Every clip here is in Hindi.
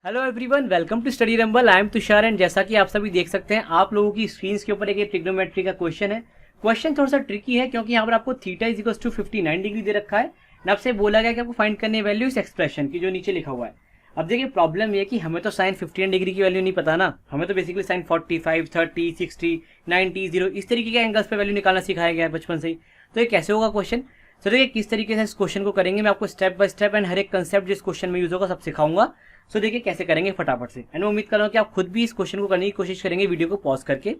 Hello everyone, welcome to Study Rumble. I am Tushar and जैसा कि आप सभी देख सकते हैं आप लोगों की स्क्रीन के ऊपर एक ट्रिग्नोमेट्री का क्वेश्चन है। क्वेश्चन थोड़ा सा ट्रिकी है क्योंकि यहाँ पर आपको theta is equal to 59 degree दे रखा है और आपसे बोला गया कि आपको फाइंड करने वैल्यू इस एक्सप्रेशन की जो नीचे लिखा हुआ है। अब देखिए प्रॉब्लम ये है कि हमें तो साइन 59 डिग्री की वैल्यू नहीं पता ना, हमें तो बेसिकली साइन 45, 30, 60, 90, 0 इस तरीके के एंगल्स पे वैल्यू निकालना सिखाया गया है बचपन से ही। तो ये कैसे होगा क्वेश्चन? तो देखिए किस तरीके से इस क्वेश्चन को करेंगे मैं आपको स्टेप बाय स्टेप एंड हर एक कंसेप्ट जिस क्वेश्चन में यूज होगा सब सिखाऊंगा। सो देखिए कैसे करेंगे फटाफट से एंड मैं उम्मीद कर रहा हूँ कि आप खुद भी इस क्वेश्चन को करने की कोशिश करेंगे वीडियो को पॉज करके।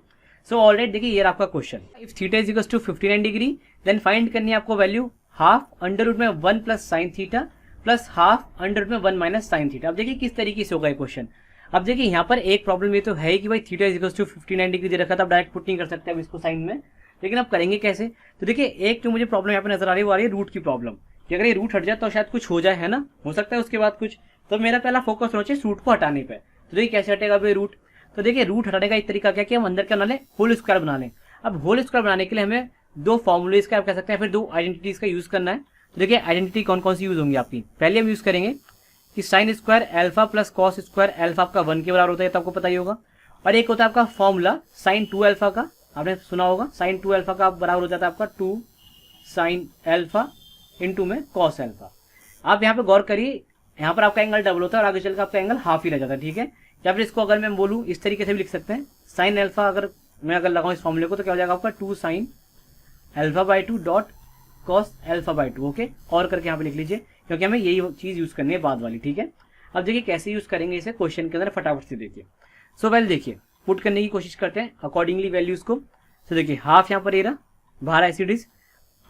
सो ऑलराइट, देखिए ये आपका question, if theta is equal to 59 degree then find करनी है आपको वैल्यू हाफ अंडर रूट में 1 plus sine theta plus half under root में 1 माइनस साइन थीटा। अब देखिए किस तरीके से होगा ये क्वेश्चन। अब देखिए यहाँ पर एक प्रॉब्लम ये तो है कि भाई theta is equal to 59 degree दे रखा था, आप डायरेक्ट पुट नहीं कर सकते अब इसको साइन में, लेकिन आप करेंगे कैसे? तो देखिए एक जो मुझे प्रॉब्लम यहाँ पे नजर आ रही है वो आ रही है रूट की प्रॉब्लम कि अगर ये रूट हट जाए तो शायद कुछ हो जाए, है ना, हो सकता है उसके बाद कुछ। तो मेरा पहला फोकस होना चाहिए रूट को हटाने पे। तो देखिए कैसे हटेगा भाई रूट? तो देखिए रूट हटाने का एक तरीका क्या कि हम अंदर क्या बना लें, होल स्क्वायर बना लें। अब होल स्क्वायर बनाने के लिए हमें दो फॉर्मुलेज का आप कह सकते हैं फिर दो आइडेंटिटीज का यूज करना है। तो देखिए आइडेंटिटी कौन कौन सी यूज होंगी आपकी, पहले हम यूज करेंगे कि sine square alpha plus cos square alpha आपका 1 के बराबर होता है, तो आपको पता ही होगा। और एक होता है आपका फॉर्मूला साइन 2 एल्फा का, आपने सुना होगा, साइन 2 एल्फा का बराबर हो जाता है आपका 2 साइन एल्फा इंटू में कॉस एल्फा। आप यहाँ पे गौर करिए, यहाँ पर आपका एंगल डबल होता है और आगे चलकर आपका एंगल हाफ ही रह जाता है, ठीक है। या फिर इसको अगर मैं बोलूँ इस तरीके से भी लिख सकते हैं, साइन एल्फा अगर मैं लगाऊं इस फॉर्मूले को तो क्या हो जाएगा आपका 2 sine alpha by 2 dot cos alpha by 2, okay. और करके यहाँ पे लिख लीजिए क्योंकि हमें यही चीज यूज करनी है बाद वाली, ठीक है। अब देखिए कैसे यूज करेंगे इसे क्वेश्चन के अंदर, फटाफट से देखिए। सो वेल देखिए पुट करने की कोशिश करते हैं अकॉर्डिंगली वैल्यूज को। तो देखिए हाफ यहाँ पर ये रहा, बाहर एसिड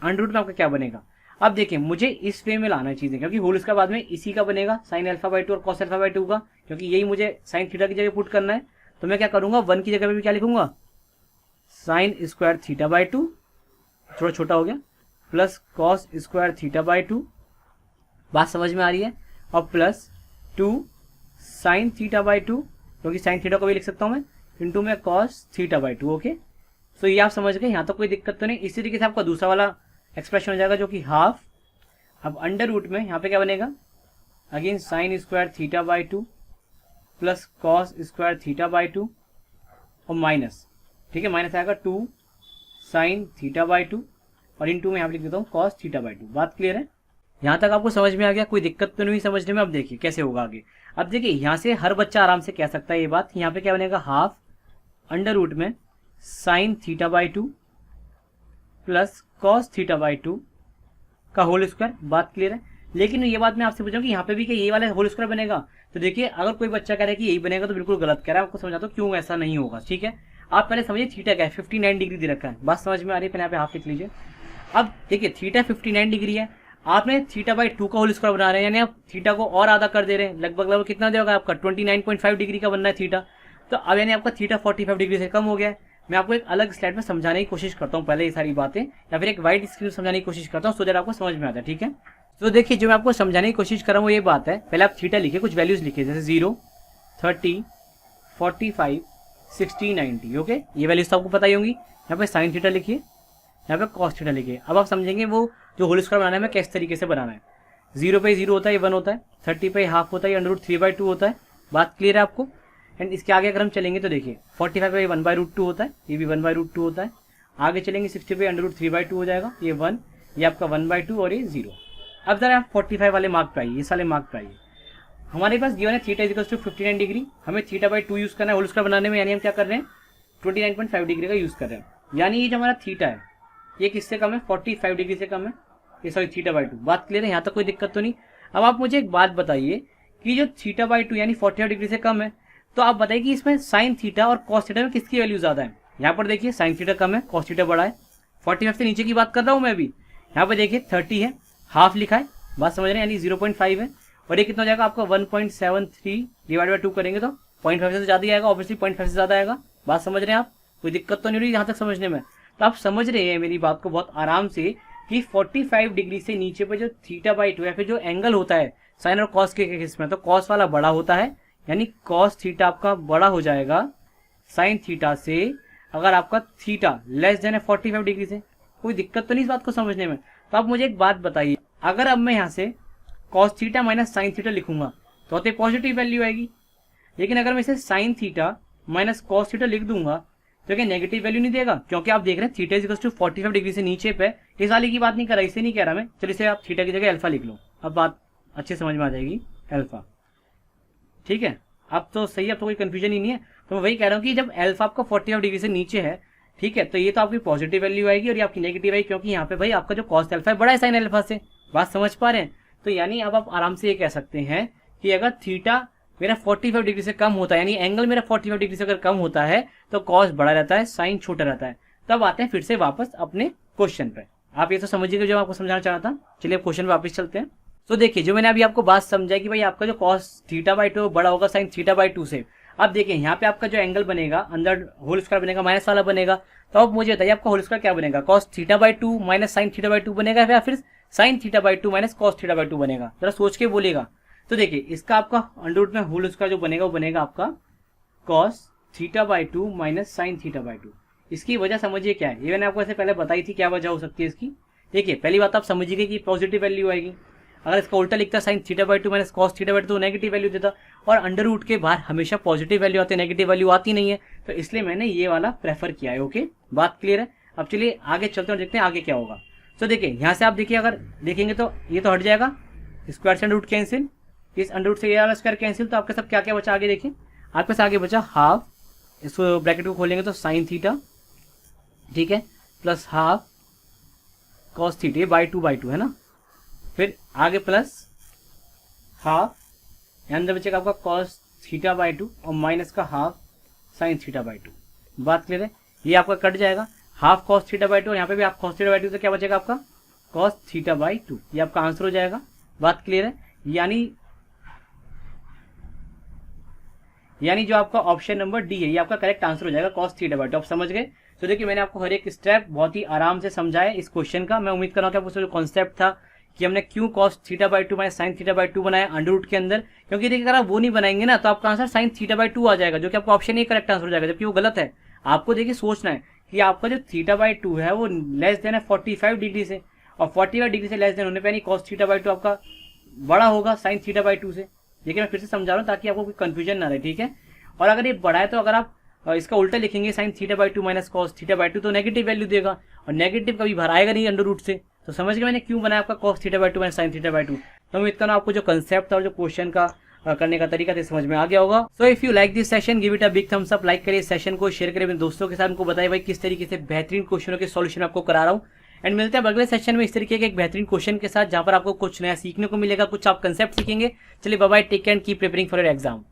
अंडर रूट में आपका क्या बनेगा। अब देखिए मुझे इस वे में लाना है चीजें क्योंकि होल इसका बाद में इसी का बनेगा साइन एल्फा बाई 2 और कॉस एल्फा बाई 2 का, क्योंकि यही मुझे साइन थीटा की जगह पुट करना है। तो मैं क्या करूंगा 1 की जगह पे भी क्या लिखूंगा, साइन स्क्वायर थीटा बाई 2, थोड़ा छोटा हो गया, plus cos square theta by 2, बात समझ में आ रही है, और प्लस 2 साइन थीटा बाई 2, क्योंकि साइन थीटा को भी लिख सकता हूं मैं, इंटू में कॉस थीटा बाई 2, ओके। सो ये आप समझ गए, यहाँ तो कोई दिक्कत तो नहीं। इसी तरीके से आपका दूसरा वाला एक्सप्रेशन हो जाएगा जो कि हाफ, अब अंडर रूट में यहाँ पे क्या बनेगा, again sine square theta by 2 plus cos square theta by 2 और माइनस, ठीक है, माइनस आएगा 2 साइन थीटा बाई 2 और इंटू में यहाँ पे लिख देता हूँ कॉस थीटा बाई 2। बात क्लियर है? यहाँ तक आपको समझ में आ गया, कोई दिक्कत तो नहीं समझने में। अब देखिए कैसे होगा आगे। अब देखिए यहाँ से हर बच्चा आराम से कह सकता है ये बात, यहाँ पे क्या बनेगा हाफ अंडर रूट में sine theta by 2 plus cos theta by 2 का होल स्क्वायर। बात क्लियर है? लेकिन ये बात मैं आपसे पूछूं कि यहाँ पे भी क्या ये वाला होल स्क्वायर बनेगा? तो देखिए अगर कोई बच्चा कह रहा है कि यही बनेगा तो बिल्कुल गलत कह रहा है, आपको समझाता हूँ क्यों ऐसा नहीं होगा, ठीक है। आप पहले समझिए थीटा क्या है, 59 डिग्री दे रखा है, बात समझ में आ रही है? पहले यहाँ पे हाफ लिख लीजिए। अब देखिए थीटा 59 डिग्री है, आपने थीटा बाई 2 का होल स्क्वायर बना रहे हैं, यानी आप थीटा को और आधा कर दे रहे हैं, लगभग कितना देगा आपका 29.5 डिग्री का बनना है थीटा। तो अब यानी आपका थीटा 45 डिग्री से कम हो गया है। मैं आपको एक अलग स्लाइड में समझाने की कोशिश करता हूँ पहले ये सारी बातें, या फिर एक वाइट स्क्रीन समझाने की कोशिश करता हूँ सो दैट आपको समझ में आता है, ठीक है। तो देखिए जो मैं आपको समझाने की कोशिश कर रहा हूँ वो ये बात है, पहले आप थीटा लिखिए, कुछ वैल्यूज लिखिए जैसे 0, 30, 45, 60, 90, ओके। ये वैल्यूज तो आपको पता ही होंगी। यहाँ पे साइन थीटा लिखिए, यहाँ पे कॉस थीटा लिखिए। अब आप समझेंगे वो जो होल स्क्वायर बनाना है मैं किस तरीके से बनाना है। 0 पे 0 होता है, ये 1 होता है, 30 पे हाफ होता है, अंडर रूट 3/2 होता है। बात क्लियर है आपको? एंड इसके आगे अगर हम चलेंगे तो देखिए 45 पे 1/√2 होता है, ये भी 1/√2 होता है। आगे चलेंगे 60 पे अंडर रूट 3/2 हो जाएगा, ये 1, ये आपका 1/2 और ये 0। अब जरा आप 45 वाले मार्क पे आइए, इस वाले मार्क पे आइए। हमारे पास गिवन है theta is equal to 59 degree, हमें थीटा बाई 2 यूज करना है होल स्क्वायर बनाने में, यानी हम क्या कर रहे हैं 29.5 डिग्री का यूज कर रहे हैं। यानी ये जो हमारा थीटा है ये किससे कम है, 45 डिग्री से कम है, ये सॉरी थीटा बाई 2। बात क्लियर है? यहाँ तक कोई दिक्कत तो नहीं। अब आप मुझे एक बात बताइए कि जो थीटा बाई 2 यानी 45 डिग्री से कम है, तो आप बताइए कि इसमें साइन थीटा और कॉस थीटा में किसकी वैल्यू ज्यादा है? यहाँ पर देखिए साइन थीटा कम है, कॉस थीटा बड़ा है। 45 से नीचे की बात कर रहा हूं मैं अभी। यहाँ पे देखिए 30 है, हाफ लिखा है, बात समझ रहे हैं, यानी 0.5 है। और ये कितना हो जाएगा आपका 1.73 डिवाइड बाई 2 करेंगे तो 0.5 से तो ज्यादा ही आएगा, ऑब्वियसली 0.5 से ज्यादा आएगा। बात समझ रहे हैं आप? कोई दिक्कत तो नहीं रही यहाँ तक समझने में? तो आप समझ रहे हैं मेरी बात को बहुत आराम से कि 45 डिग्री से नीचे पे जो थीटा बाई 2 या फिर जो एंगल होता है साइन और कॉस के केस में, तो कॉस वाला बड़ा होता है, यानी कॉस थीटा आपका बड़ा हो जाएगा साइन थीटा से अगर आपका थीटा लेस देन है 45 डिग्री से। कोई दिक्कत तो नहीं इस बात को समझने में? तो आप मुझे एक बात बताइए, अगर अब मैं यहाँ से cos theta minus sine theta लिखूंगा तो पॉजिटिव वैल्यू आएगी, लेकिन अगर मैं इसे sine theta minus cos theta लिख दूंगा तो क्या नेगेटिव वैल्यू नहीं देगा, क्योंकि आप देख रहे हैं theta is equal to 45 degree से नीचे पे, इस वाले की बात नहीं कर रहा, इसे नहीं कह रहा मैं। चलिए इसे आप थीटा की जगह अल्फा लिख लो, अब बात अच्छे समझ में आ जाएगी, अल्फा। ठीक है, अब तो सही, अब तो कोई कंफ्यूजन ही नहीं है। तो मैं वही कह रहा हूँ कि जब अल्फा आपका 45 डिग्री से नीचे है, ठीक है, तो ये तो आपकी पॉजिटिव वैल्यू आएगी और ये आपकी नेगेटिव आएगी, क्योंकि यहाँ पे भाई आपका जो कॉस अल्फा है बड़ा है साइन अल्फा से। बात समझ पा रहे हैं? तो यानी अब आप आराम से ये कह सकते हैं कि अगर थीटा मेरा 45 डिग्री से कम होता है, यानी एंगल मेरा 45 डिग्री से अगर कम होता है तो कॉस बड़ा रहता है, साइन छोटा रहता है। तब आते हैं फिर से वापस अपने क्वेश्चन पे। आप ये तो समझिएगा जो आपको समझाना चाह रहा था। चलिए क्वेश्चन पे वापस चलते हैं। तो देखिए, जो मैंने अभी आपको बात समझाई कि भाई आपका जो कॉस थीटा बाई 2 बड़ा होगा साइन थीटा बाई 2 से। अब देखिए यहाँ पे आपका जो एंगल बनेगा अंदर होल स्क्वायर बनेगा, माइनस वाला बनेगा, तो अब मुझे बताइए आपका होल स्क्वायर क्या बनेगा, cos theta by 2 minus sine theta by 2 बनेगा या फिर sine theta by 2 minus cos theta by 2 बनेगा? जरा सोच के बोलेगा। तो देखिए इसका आपका अंडर रूट में होल स्क्वायर जो बनेगा वो बनेगा आपका cos theta by 2 minus sine theta by 2। इसकी वजह समझिए क्या है, ये मैंने आपको ऐसे पहले बताई थी क्या वजह हो सकती है इसकी। देखिए पहली बात आप समझिए कि पॉजिटिव वैल्यू आएगी, अगर इसका उल्टा लिखता sine theta by 2 minus cos theta by 2 तो नेगेटिव वैल्यू देता, और अंडर रूट के बाहर हमेशा पॉजिटिव वैल्यू आती है, नेगेटिव वैल्यू आती नहीं है, तो इसलिए मैंने ये वाला प्रेफर किया है। ओके, बात क्लियर है? अब चलिए आगे चलते हैं और देखते हैं आगे क्या होगा। तो देखिए यहाँ से आप देखिए, अगर देखेंगे तो ये तो हट जाएगा, स्क्वायर से अंडर रूट कैंसिल, इस अंडर रूट से ये वाला स्क्वायर कैंसिल, तो आपके सब क्या क्या बचा आगे देखिए, आपके साथ आगे बचा हाफ, इसको ब्रैकेट को खोलेंगे तो साइन थीटा, ठीक है, plus half cos theta by 2 है ना, फिर आगे प्लस हाफ, अंदर बचेगा आपका कॉस थीटा बाई 2 और माइनस का हाफ साइन थीटा बाई 2। बात क्लियर है? ये आपका कट जाएगा, हाफ कॉस थीटा बाई 2, यहाँ पे भी आप कॉस थीटा बाई 2, तो क्या बचेगा आपका कॉस थीटा बाई 2, ये आपका आंसर हो जाएगा। बात क्लियर है? यानी जो आपका ऑप्शन नंबर डी है ये आपका करेक्ट आंसर हो जाएगा, कॉस थीटा बाई 2। आप समझ गए? तो देखिए मैंने आपको हर एक स्टेप बहुत ही आराम से समझाया इस क्वेश्चन का। मैं उम्मीद कर रहा हूँ कि आपको जो कॉन्सेप्ट था कि हमने क्यों cos theta by 2 minus sine theta by 2 बनाया अंडर रूट के अंदर, क्योंकि देखिए अगर आप वो नहीं बनाएंगे ना तो आपका आंसर साइन थीटा बाई 2 आ जाएगा, जो कि आपका ऑप्शन ए करेक्ट आंसर हो जाएगा, जबकि वो गलत है। आपको देखिए सोचना है कि आपका जो थीटा बाई 2 है वो लेस देन है 45 डिग्री से, और 45 डिग्री से लेस देन होने पर यानी कॉस थीटा बाई 2 आपका बड़ा होगा साइन थीटा बाई 2 से। देखिए मैं फिर से समझा रहा हूँ ताकि आपको कोई कंफ्यूजन ना रहे, ठीक है। और अगर ये बड़ा है तो अगर आप इसका उल्टा लिखेंगे sine theta by 2 minus cos theta by 2 तो नेगेटिव वैल्यू देगा, और नेगेटिव कभी बाहर आएगा नहीं अंडर रूट से। तो समझ गए मैंने क्यों बनाया आपका cos theta by 2 minus sine theta by 2। तो उम्मीद करना आपको जो कंसेप्ट था और जो क्वेश्चन का करने का तरीका था समझ में आ गया होगा। So if you like this session give it a big thumbs up, like करिए सेशन को, शेयर करिए अपने दोस्तों के साथ, उनको बताइए भाई किस तरीके से बेहतरीन क्वेश्चनों के सॉल्यूशन आपको करा रहा हूँ। एंड मिलते हैं अगले सेशन में इस तरीके के एक बेहतरीन क्वेश्चन के साथ, जहां पर आपको कुछ नया सीखने को मिलेगा, कुछ आप कंसेप्ट सीखेंगे। चलिए bye bye, take care and keep preparing for your exam.